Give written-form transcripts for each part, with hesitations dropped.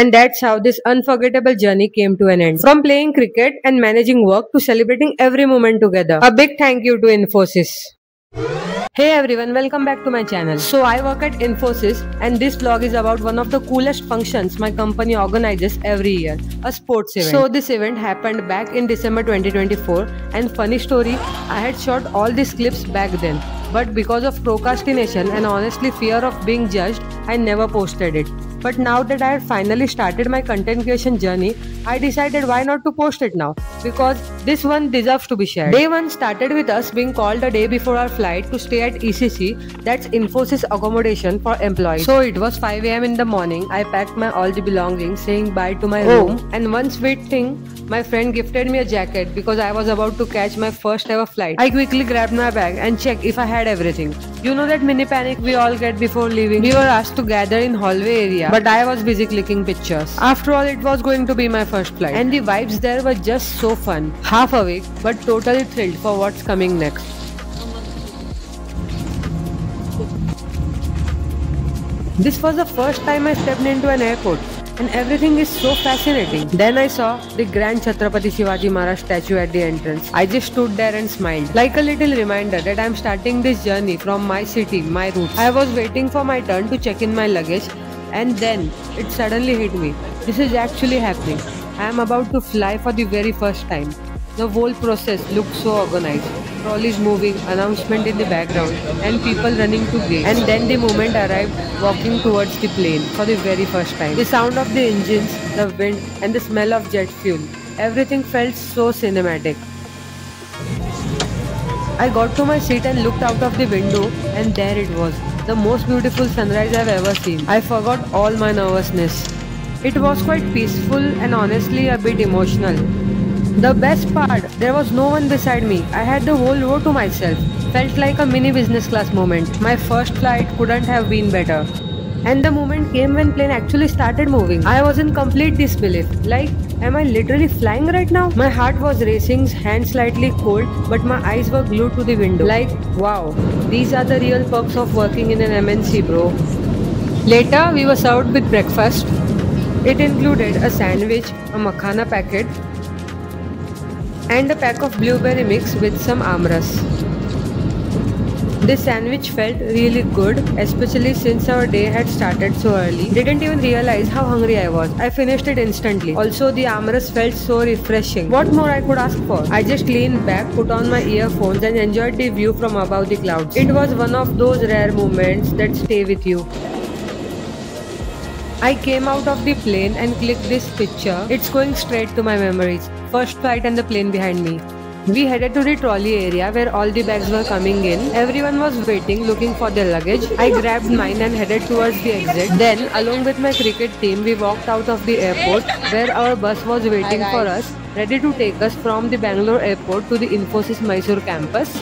And that's how this unforgettable journey came to an end. From playing cricket and managing work to celebrating every moment together. A big thank you to Infosys. Hey everyone, welcome back to my channel. So I work at Infosys and this vlog is about one of the coolest functions my company organizes every year, a sports event. So this event happened back in December 2024 and funny story, I had shot all these clips back then. But because of procrastination and honestly fear of being judged, I never posted it. But now that I had finally started my content creation journey, I decided why not to post it now, because this one deserves to be shared. Day 1 started with us being called a day before our flight to stay at ECC, that's Infosys accommodation for employees. So it was 5 AM in the morning, I packed my all the belongings saying bye to my room, and one sweet thing, my friend gifted me a jacket because I was about to catch my first ever flight. I quickly grabbed my bag and checked if I had everything. You know that mini panic we all get before leaving? We were asked to gather in hallway area, but I was busy clicking pictures. After all, it was going to be my first flight, and the vibes there were just so fun. Half awake, but totally thrilled for what's coming next. This was the first time I stepped into an airport, and everything is so fascinating. Then I saw the Grand Chhatrapati Shivaji Maharaj statue at the entrance. I just stood there and smiled, like a little reminder that I am starting this journey from my city, my roots. I was waiting for my turn to check in my luggage, and then it suddenly hit me. This is actually happening. I am about to fly for the very first time. The whole process looked so organized. Trolleys moving, announcement in the background, and people running to gate. And then the moment arrived, walking towards the plane for the very first time. The sound of the engines, the wind, and the smell of jet fuel. Everything felt so cinematic. I got to my seat and looked out of the window, and there it was. The most beautiful sunrise I've ever seen. I forgot all my nervousness. It was quite peaceful and honestly a bit emotional. The best part, there was no one beside me. I had the whole row to myself. Felt like a mini business class moment. My first flight couldn't have been better. And the moment came when plane actually started moving. I was in complete disbelief. Like, am I literally flying right now? My heart was racing, hands slightly cold, but my eyes were glued to the window. Like, wow, these are the real perks of working in an MNC, bro. Later, we were served with breakfast. It included a sandwich, a makhana packet, and a pack of blueberry mix with some amras. This sandwich felt really good, especially since our day had started so early. Didn't even realize how hungry I was. I finished it instantly. Also, the amras felt so refreshing. What more I could ask for? I just leaned back, put on my earphones and enjoyed the view from above the clouds. It was one of those rare moments that stay with you. I came out of the plane and clicked this picture. It's going straight to my memories. First flight and the plane behind me. We headed to the trolley area where all the bags were coming in. Everyone was waiting, looking for their luggage. I grabbed mine and headed towards the exit. Then, along with my cricket team, we walked out of the airport where our bus was waiting for us, ready to take us from the Bangalore airport to the Infosys Mysore campus.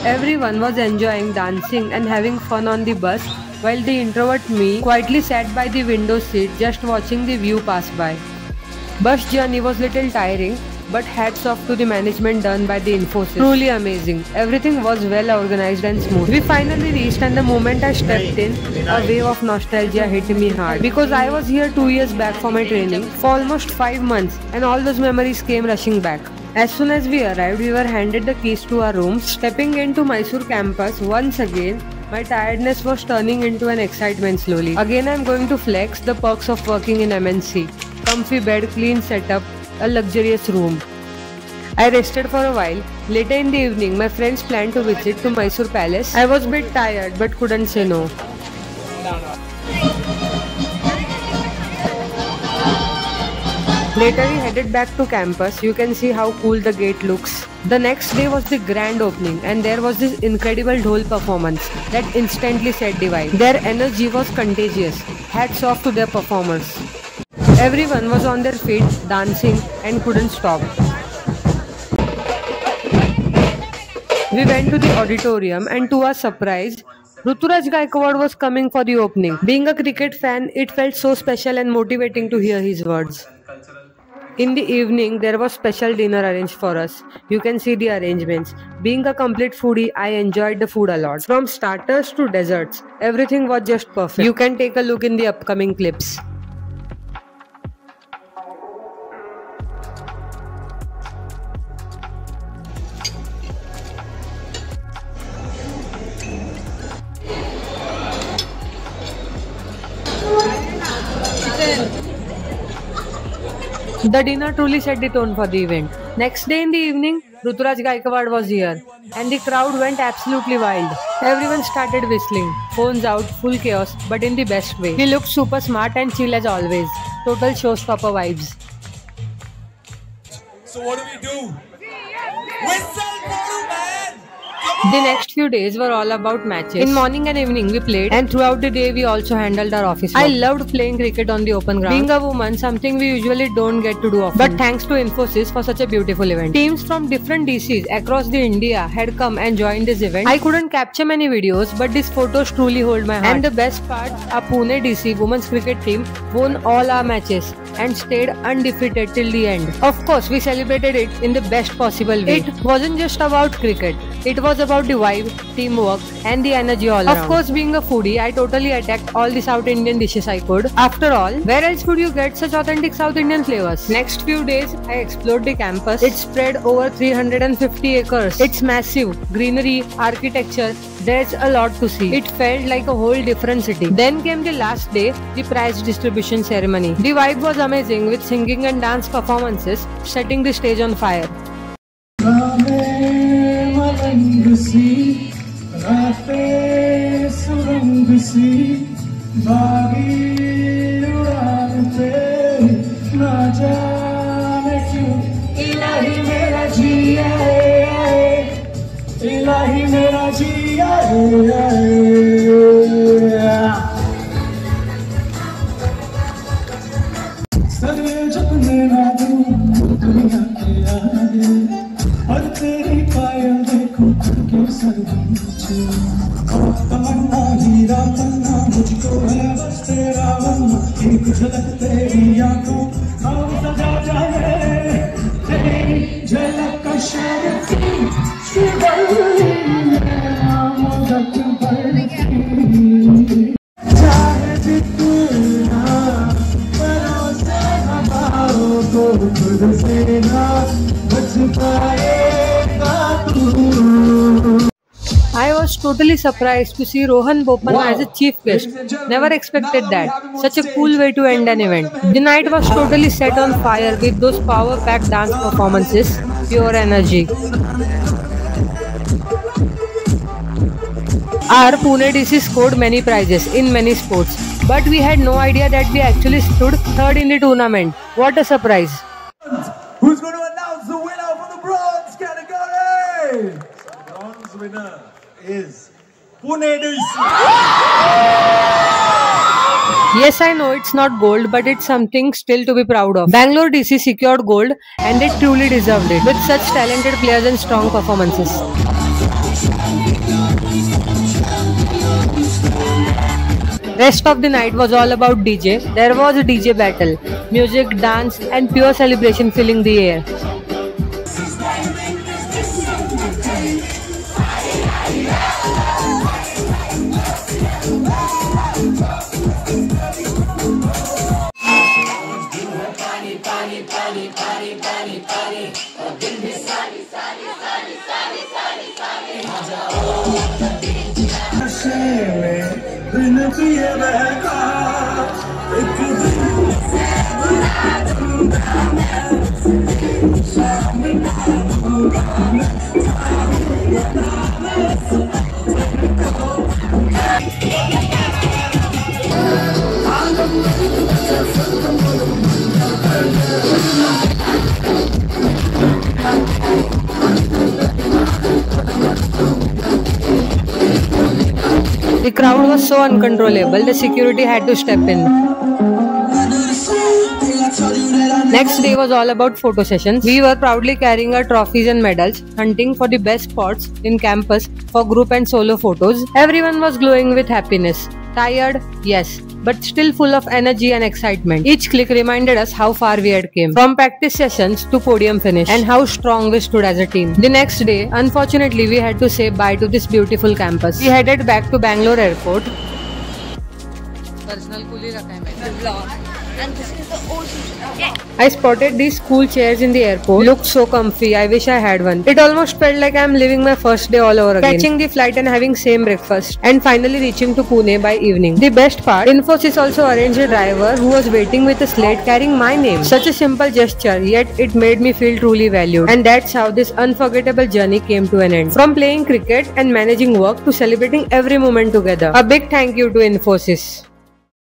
Everyone was enjoying dancing and having fun on the bus, while the introvert me quietly sat by the window seat just watching the view pass by. Bus journey was little tiring, but hats off to the management done by the Infosys. Truly amazing. Everything was well organized and smooth. We finally reached, and the moment I stepped in, a wave of nostalgia hit me hard. Because I was here 2 years back for my training, for almost 5 months, and all those memories came rushing back. As soon as we arrived, we were handed the keys to our rooms. Stepping into Mysore campus once again, my tiredness was turning into an excitement slowly. Again, I'm going to flex the perks of working in MNC. Comfy bed, clean setup, a luxurious room. I rested for a while. Later in the evening, my friends planned to visit to Mysore Palace. I was a bit tired but couldn't say no. Later we headed back to campus. You can see how cool the gate looks. The next day was the grand opening, and there was this incredible dhol performance that instantly set the vibe. Their energy was contagious. Hats off to their performers. Everyone was on their feet, dancing, and couldn't stop. We went to the auditorium, and to our surprise, Ruturaj Gaikwad was coming for the opening. Being a cricket fan, it felt so special and motivating to hear his words. In the evening, there was special dinner arranged for us. You can see the arrangements. Being a complete foodie, I enjoyed the food a lot. From starters to desserts, everything was just perfect. You can take a look in the upcoming clips. The dinner truly set the tone for the event. Next day in the evening, Ruturaj Gaikwad was here, and the crowd went absolutely wild. Everyone started whistling, phones out, full chaos, but in the best way. He looked super smart and chill as always. Total showstopper vibes. So what do? Whistle for man! The next few days were all about matches. In morning and evening we played, and throughout the day we also handled our office work. I loved playing cricket on the open ground. Being a woman, something we usually don't get to do often. But thanks to Infosys for such a beautiful event. Teams from different DCs across the India had come and joined this event. I couldn't capture many videos, but these photos truly hold my heart. And the best part, our Pune DC women's cricket team won all our matches and stayed undefeated till the end. Of course, we celebrated it in the best possible way. It wasn't just about cricket. It was about the vibe, teamwork, and the energy all around. Of course, being a foodie, I totally attacked all the South Indian dishes I could. After all, where else would you get such authentic South Indian flavors? Next few days, I explored the campus. It spread over 350 acres. It's massive. Greenery, architecture, there's a lot to see. It felt like a whole different city. Then came the last day, the prize distribution ceremony. The vibe was amazing with singing and dance performances, setting the stage on fire. I was totally surprised to see Rohan Bopanna as a chief guest. Never expected that. Such a cool way to end an event. The night was totally set on fire with those power-packed dance performances, pure energy. Our Pune DC scored many prizes in many sports, but we had no idea that we actually stood third in the tournament. What a surprise! Who's going to announce the winner for the bronze category? The bronze winner is Pune DC. Yes, I know it's not gold, but it's something still to be proud of. Bangalore DC secured gold and they truly deserved it with such talented players and strong performances. Rest of the night was all about DJ. There was a DJ battle, music, dance and pure celebration filling the air. The crowd was so uncontrollable, the security had to step in. Next day was all about photo sessions. We were proudly carrying our trophies and medals, hunting for the best spots in campus for group and solo photos. Everyone was glowing with happiness. Tired? Yes, but still full of energy and excitement. Each click reminded us how far we had come, from practice sessions to podium finish, and how strong we stood as a team. The next day, unfortunately, we had to say bye to this beautiful campus. We headed back to Bangalore airport. Personal and this is the ocean. I spotted these cool chairs in the airport. Looked so comfy. I wish I had one. It almost felt like I'm living my first day all over again. Catching the flight and having same breakfast, and finally reaching to Pune by evening. The best part, Infosys also arranged a driver who was waiting with a slate carrying my name. Such a simple gesture, yet it made me feel truly valued. And that's how this unforgettable journey came to an end. From playing cricket and managing work to celebrating every moment together. A big thank you to Infosys.